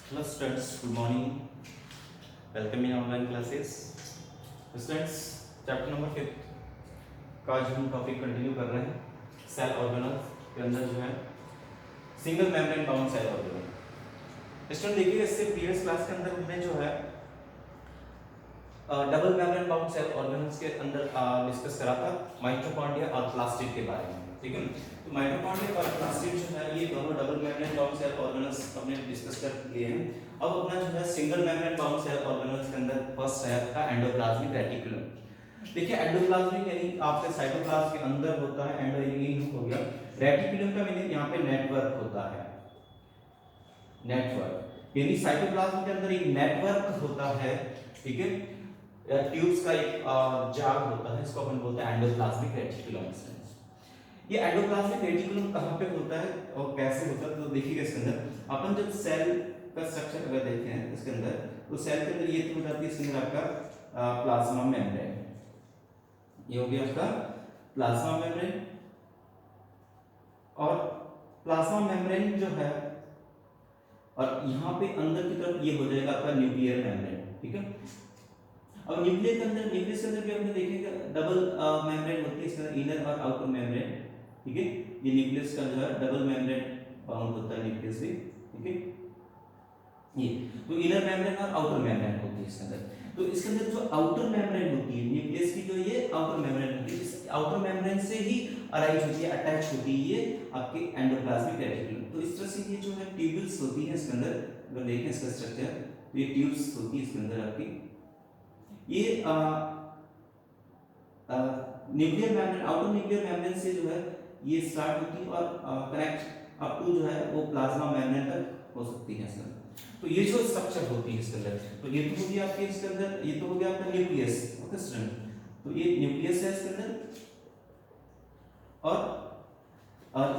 Hello students, good morning. Welcome in online classes. Students, chapter number 5 का आज हम topic continue कर रहे हैं सेल ऑर्गेनल्स के अंदर जो है single membrane bound cell organelle. Student देखिए इससे प्रीवियस क्लास के अंदर हमने जो है double membrane bound cell organelles के अंदर डिस्कस करा था माइटोकॉन्ड्रिया और प्लास्टिड के बारे में, ठीक है। तो माइटोकॉन्ड्रिया और प्लास्टिड जो है ये दोनों double membrane bound cell organelles हमने डिस्कस कर लिए हैं। अब अपना जो है single membrane bound cell organelles के अंदर फर्स्ट है आपका एंडोप्लाज्मिक रेटिकुलम। देखिए एंडोप्लाज्मिक यानी आपके साइटोप्लाज्म के अंदर होता है, एंडो यानी हो गया, रेटिकुलम का मीनिंग यहाँ पे नेटवर्क होता है, नेटवर्क यानी साइटोप्लाज्म के अंदर एक नेटवर्क होता है, ठीक है। ट्यूब्स का एक जाल होता है, इसको अपन बोलते हैं एंडोप्लाज्मिक रेटिकुलम। ये एंडोप्लाज्मिक रेटिकुलम कहाँ पे होता है और कैसे होता है, तो देखिएगा इसके अंदर अपन जब सेल का स्ट्रक्चर अगर देखते हैं इसके अंदर, तो सेल के अंदर ये हो जाती है इसके अंदर आपका प्लाज्मा मेम्ब्रेन, ये हो गया आपका प्लाज्मा मेम्ब्रेन। और प्लाज्मा मेम्ब्रेन जो है और यहाँ पे अंदर की तरफ ये हो जाएगा आपका न्यूक्लियर मेम्ब्रेन, ठीक है। अब न्यूक्लियस के अंदर भी आपने देखेगा डबल मेम्ब्रेन होती है, इसके अंदर इनर और आउटर मेम्ब्रेन, ठीक है। ये न्यूक्लियस का जो है डबल मेम्ब्रेन बाउंड होता है न्यूक्लियस से, ठीक है। ये तो इनर मेम्ब्रेन और आउटर मेम्ब्रेन होती है इसके अंदर। तो इसके अंदर जो आउटर मेम्ब्रेन होती है न्यूक्लियस की, जो ये आउटर मेम्ब्रेन होती है, इस आउटर मेम्ब्रेन से ही अराइज होती है, अटैच होती है ये आपके एंडोप्लाज्मिक रेटिकुलम। तो इस तरह से ये जो है ट्यूब्यूल्स होती है इसके अंदर, अगर देखें इसका स्ट्रक्चर, तो ये ट्यूब्स होती है इसके अंदर आपकी। ये nuclear membrane, outer nuclear membrane से जो है ये स्टार्ट होती है और कनेक्ट अप टू जो है वो प्लाज्मा मेम्ब्रेन तक हो सकती है इसके अंदर। तो ये जो स्ट्रक्चर होती है इसके अंदर, तो ये तो हो गया आपके इसके अंदर, ये तो हो गया आपका न्यूक्लियस, ओके स्टूडेंट। तो ये न्यूक्लियस है इसके अंदर और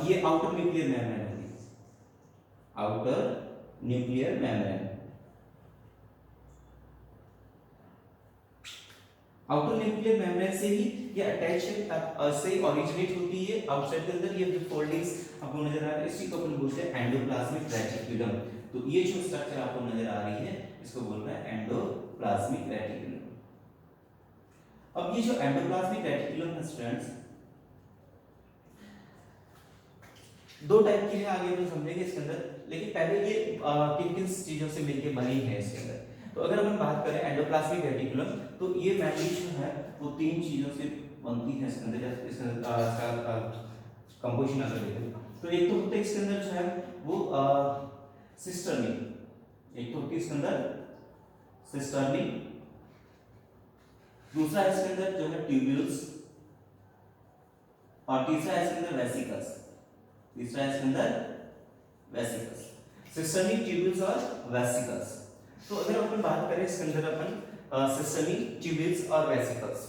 ये आउटर न्यूक्लियर मेम्ब्रेन होगी, outer nuclear membrane. Outer nuclear membrane से ही ये अटैचमेंट से ओरिजिनेट होती है, आउटसाइड के अंदर ये फोल्डिंग्स आपको नजर आ रहा है, इसी को अपन बोलते हैं एंडोप्लाज्मिक रेटिकुलम। तो ये जो स्ट्रक्चर आपको नजर आ रही है इसको बोलते हैं एंडोप्लाज्मिक रेटिकुलम। अब ये जो एंडोप्लाज्मिक रेटिकुलम है स्टूडेंट्स, दो टाइप की है, आगे अपन समझेंगे इसके अंदर, लेकिन पहले ये किन किन चीजों से मिलकर बनी है इसके अंदर। तो अगर अपन बात करें एंडोप्लाज्मिक रेटिकुलम, तो ये मेनली जो है वो तीन चीजों से बनती है इसके अंदर। इसके अंदर इसका कंपोजिशन अगर देखें तो एक तो होता है इसके अंदर जो है वो सिस्टर्नी, एक तो होती है इसके अंदर सिस्टर्नी, दूसरा है इसके अंदर जो है ट्यूब्यूल्स, और तीसरा है इसके अंदर वेसिकल्स, तीसरा है इसके अंदर वेसिकल्स, सिस्टर्नी, ट्यूब्यूल्स और वेसिकल्स। तो अगर अपन बात करें इसके अंदर अपन सिस्टर्नी, ट्यूब्यूल्स और वेसिकल्स,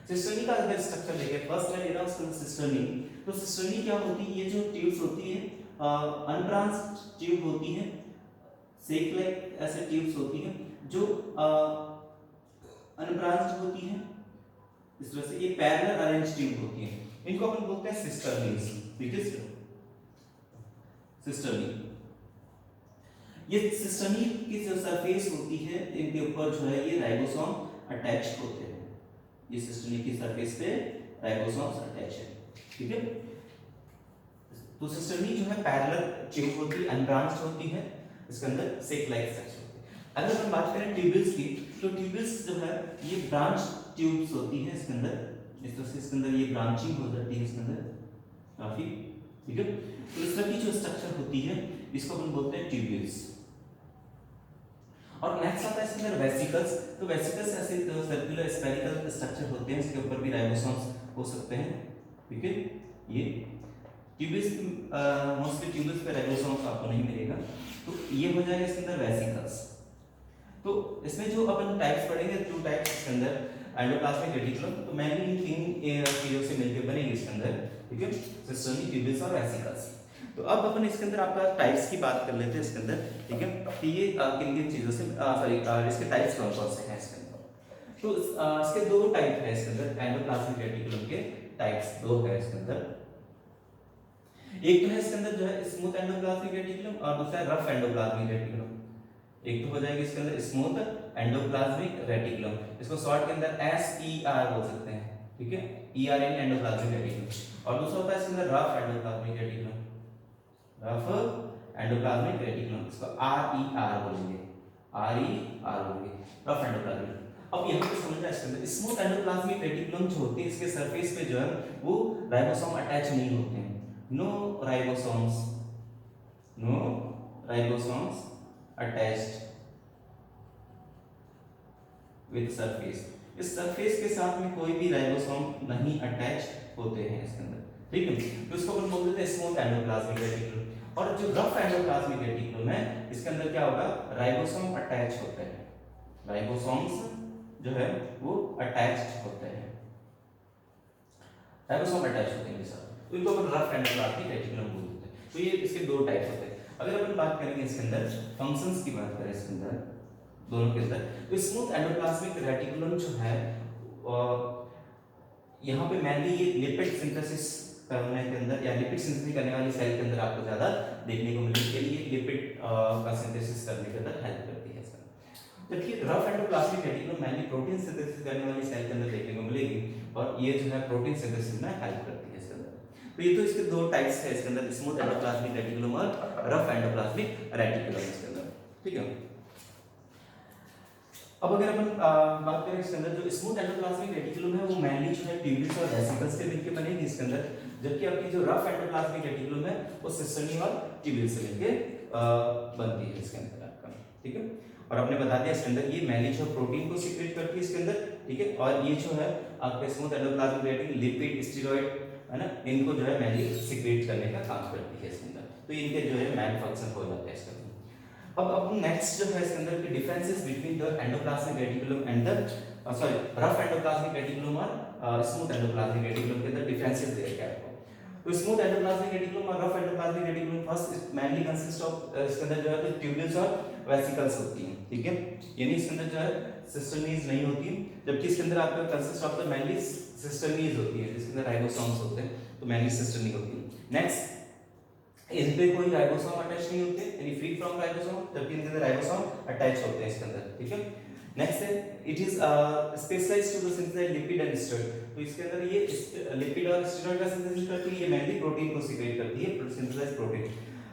सिस्टर्नी का अगर स्ट्रक्चर देखें, फर्स्ट मैं ले रहा हूं इसके अंदर सिस्टर्नी। तो सिस्टर्नी क्या होती है, ये जो ट्यूब्स होती है अनब्रांच्ड ट्यूब होती है, सेक लाइक ऐसे ट्यूब्स होती हैं जो अनब्रांच्ड होती हैं, इस तरह से ये पैरेलल अरेंज ट्यूब होती हैं, इनको अपन बोलते हैं सिस्टर्नीज, ठीक है। सिस्टर्नी, ये सिस्टर्नी की जो सरफेस होती है इनके ऊपर जो है ये राइबोसोम अटैच होते हैं, ये सिस्टर्नी की सरफेस पे राइबोसोम्स अटैच है, ठीक है। तो सिस्टर्नी जो है पैरेलल ट्यूब होती है, अनब्रांच्ड होती है, इसके अंदर सेक लाइक स्ट्रक्चर होती है। अगर हम बात करें ट्यूब्यूल्स की, तो ट्यूब्यूल्स जो है ये ब्रांच ट्यूब्स होती है इसके अंदर, इस तरह से इसके अंदर ये ब्रांचिंग हो जाती है इसके अंदर काफी, ठीक है। तो इस तरह की जो स्ट्रक्चर होती है इसको हम बोलते हैं ट्यूब्यूल्स। और नेक्स्ट आता है इसके अंदर वेसिकल्स। तो वेसिकल्स ऐसे सर्कुलर स्फेरिकल स्ट्रक्चर होते हैं, इसके ऊपर भी राइबोसोम्स हो सकते हैं, ठीक है। ये ट्यूब्यूल्स मोस्टली ट्यूब्यूल्स पे राइबोसोम्स आपको नहीं मिलेगा, तो ये हो जाएगा इसके अंदर वेसिकल्स। तो इसमें जो अपन टाइप्स पढ़ेंगे, टू टाइप्स इसके अंदर एंडोप्लाज्मिक रेटिकुलम, तो मेनली इन तीन चीजों से मिलकर बनेगी इसके अंदर, ठीक है, सिस्टर्नी, ट्यूब्यूल्स और वेसिकल्स। तो अब अपन इसके अंदर आपका टाइप्स की बात कर लेते हैं इसके अंदर, ठीक है, कि ये किन किन चीजों से सॉरी इसके टाइप्स कौन कौन से हैं इसके अंदर। तो इसके दो टाइप है इसके अंदर, एंडोप्लाज्मिक रेटिकुलम के टाइप्स दो है इसके अंदर। एक तो है इसके अंदर जो है स्मूथ एंडोप्लाज्मिक रेटिकुलम और दूसरा है रफ एंडोप्लाज्मिक रेटिकुलम। एक तो हो जाएगी इसके अंदर स्मूथ एंडोप्लाज्मिक रेटिकुलम, इसको शॉर्ट के अंदर SER बोल सकते हैं, ठीक है, ER यानी एंडोप्लाज्मिक रेटिकुलम। और दूसरा होता है इसके अंदर rough endoplasmic reticulum, rough endoplasmic reticulum, इसको RER बोलेंगे, RER बोलेंगे, रफ एंडोप्लाज्मिक। अब यहाँ पे समझना इसके अंदर स्मूथ एंडोप्लाज्मिक रेटिकुलम जो होती है इसके सरफेस पे जो है वो राइबोसोम अटैच नहीं होते हैं, no ribosomes, no ribosomes attached with surface, इस सरफेस के साथ में कोई भी राइबोसोम नहीं अटैच होते हैं इसके अंदर, ठीक है। तो इसको अपन बोल देते हैं स्मूथ एंडोप्लाज्मिक रेटिकुलम। और जो रफ एंडोप्लाज्मिक रेटिकुलम है इसके अंदर क्या होगा, राइबोसोम अटैच होते हैं, राइबोसोम्स जो है वो अटैच्ड होते हैं, राइबोसोम अटैच होते हैं सर, तो इनको अपन रफ एंडोप्लाज्मिक रेटिकुलम बोलते हैं। तो ये इसके दो टाइप्स होते हैं। अगर अपन बात करेंगे इसके अंदर फंक्शंस की बात करें इसके अंदर दोनों के अंदर, तो स्मूथ एंडोप्लाज्मिक रेटिकुलम जो है यहाँ पे मेनली ये लिपिड सिंथेसिस करने के अंदर या लिपिड सिंथेसिस करने वाली सेल के अंदर आपको ज्यादा देखने को मिलेगी, के लिए लिपिड का सिंथेसिस करने के अंदर हेल्प करती है सर। जबकि rough endoplasmic reticulum mainly protein synthesis करने वाली सेल के अंदर देखने को मिलेगी, और ये जो है प्रोटीन सिंथेसिस में हेल्प करती है इसके अंदर। तो ये तो इसके दो टाइप्स है इसके अंदर, स्मूथ एंडोप्लाज्मिक रेटिकुलम और रफ एंडोप्लाज्मिक रेटिकुलम इसके अंदर, ठीक है। अब अगर अपन बात करें इसके अंदर जो स्मूथ एंडोप्लाज्मिक रेटिकुलम है वो मेनली जो है ट्यूब्यूल्स और वेसिकल्स से मिलकर बनेगी इसके अंदर, जबकि आपकी जो रफ एंडोप्लाज्मिक रेटिकुलम है वो सिस्टर्नी और ट्यूब्यूल्स से मिलकर बनती है इसके अंदर आपका, ठीक है। और आपने बता दिया इसके अंदर ये मेनली जो प्रोटीन को सीक्रेट करती है इसके अंदर, ठीक है, और ये जो है आपके smooth endoplasmic reticulum lipid steroid है ना, इनको जो है मेनली सीक्रेट करने का काम करती है इसके अंदर, तो इनके जो है मेन फंक्शन हो जाता है इसके अंदर। अब अपन नेक्स्ट जो है इसके अंदर की differences between the endoplasmic reticulum and the sorry rough endoplasmic reticulum और स्मूथ एंडोप्लाज्मिक रेटिकुलम के अंदर डिफरेंसेस दे रखे हैं आपको। तो स्मूथ एंडोप्लाज्मिक रेटिकुलम और rough endoplasmic reticulum first mainly consist of इसके अंदर जो है ट्यूब्यूल्स और वेसिकल्स होती हैं, ठीक है, यानी इसके अंदर जो है सिस्टर्नीज नहीं होती, जबकि इसके अंदर आपका कंसिस्ट ऑफ द मेनली सिस्टर्नीज होती है, जिसके अंदर राइबोसोम्स होते हैं, तो मेनली सिस्टर्नी होती है। नेक्स्ट इन पे कोई राइबोसोम अटैच नहीं होते, यानी फ्री फ्रॉम राइबोसोम, जबकि इनके अंदर राइबोसोम अटैच होते हैं इसके अंदर, ठीक है। नेक्स्ट है it is specialised to the synthesise lipid and steroid, तो इसके अंदर ये लिपिड और स्टेरॉइड का सिंथेसिस करती है, ये मेनली प्रोटीन को सीक्रेट करती है, सिंथेसाइज प्रोटीन।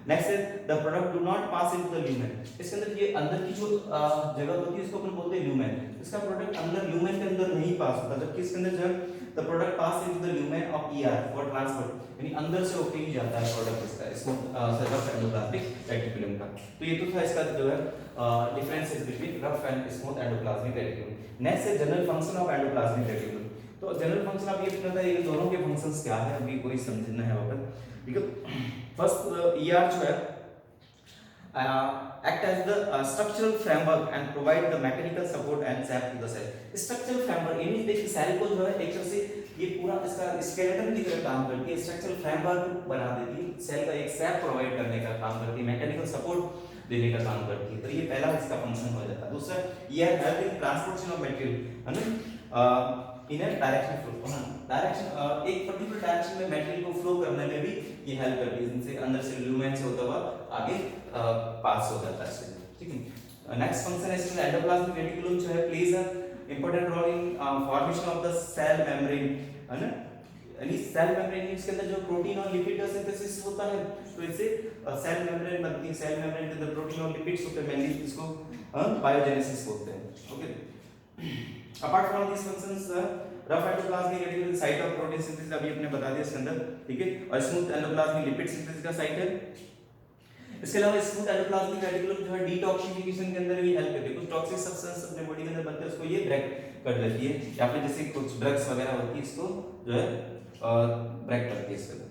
नेक्स्ट है the product do not pass into the lumen, इसके अंदर ये अंदर की जो जगह होती है इसको अपन बोलते हैं ल्यूमेन, इसका प्रोडक्ट अंदर ल्यूमेन के अंदर नहीं पास होता, जबकि इसके अंदर जो है the product pass into the lumen of ER for transport, यानी अंदर से होके ही जाता है प्रोडक्ट इसका, इसको रफ एंडोप्लाज्मिक रेटिकुलम का। तो ये तो था इसका जो है differences between rough and smooth endoplasmic reticulum. Next है general function of endoplasmic reticulum, तो जनरल फंक्शन आप ये पता है ये दोनों के फंक्शंस क्या है अभी कोई समझना है वहां पर, ठीक है। फर्स्ट ER जो है act as the structural framework and provide the mechanical support and sap to the cell. structural framework यानी देखिए सेल को जो है एक तरह से ये पूरा इसका स्केलेटन की तरह काम करती है, स्ट्रक्चरल फ्रेमवर्क बना देती है, सेल का एक सैप प्रोवाइड करने का काम करती है, मैकेनिकल सपोर्ट देने का काम करती है, तो ये पहला इसका फंक्शन हो जाता है। दूसरा ये help in transportation of material है ना इन अ डायरेक्शन फ्लो, डायरेक्शन एक पर्टिकुलर डायरेक्शन में मटेरियल को फ्लो करने में भी ये हेल्प करती है, जिनसे अंदर से ल्यूमेन से होता हुआ आगे पास हो जाता है, ठीक है। नेक्स्ट फंक्शन है इसमें एंडोप्लाज्मिक रेटिकुलम जो है plays a important role in formation of the cell membrane, है ना, यानी सेल मेम्ब्रेन इसके अंदर जो प्रोटीन और लिपिड का सिंथेसिस होता है, तो इससे सेल मेम्ब्रेन बनती है, सेल मेम्ब्रेन के अंदर प्रोटीन और लिपिड्स होते हैं, मेनली इसको बायोजेनेसिस बोलते हैं, okay. Apart from this functions rough endoplasmic reticulum site of protein synthesis अभी आपने बता दिया इसके अंदर, ठीक है, और स्मूथ एंडोप्लाज्मिक लिपिड सिंथेसिस का साइट है। इसके अलावा स्मूथ एंडोप्लाज्मिक रेटिकुलम जो है डिटॉक्सिफिकेशन के अंदर भी हेल्प करती है, कुछ टॉक्सिक सब्सटेंस अपने बॉडी के अंदर बनते हैं उसको ये ब्रेक कर देती है, या फिर जैसे कुछ ड्रग्स वगैरह होती है इसको जो है ब्रेक करती है इसके अंदर।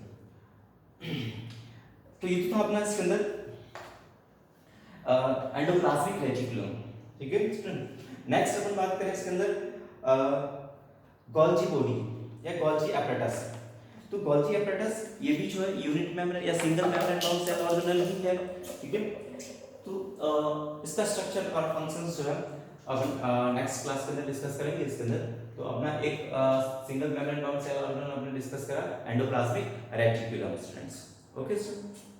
तो ये तो अपना इसके अंदर एंडोप्लाज्मिक रेटिकुलम, ठीक है स्टूडेंट। नेक्स्ट अपन बात करें इसके अंदर गोल्जी बॉडी या गोल्जी एपरेटस, तो गोल्जी एपरेटस ये भी जो है यूनिट मेम्ब्रेन या single membrane bound cell organelle ही है, ठीक है। तो इसका स्ट्रक्चर और फंक्शंस जो है अपन नेक्स्ट क्लास के अंदर डिस्कस करेंगे इसके अंदर। तो अपना एक single membrane bound cell organelle हमने डिस्कस करा endoplasmic reticulum students, okay student.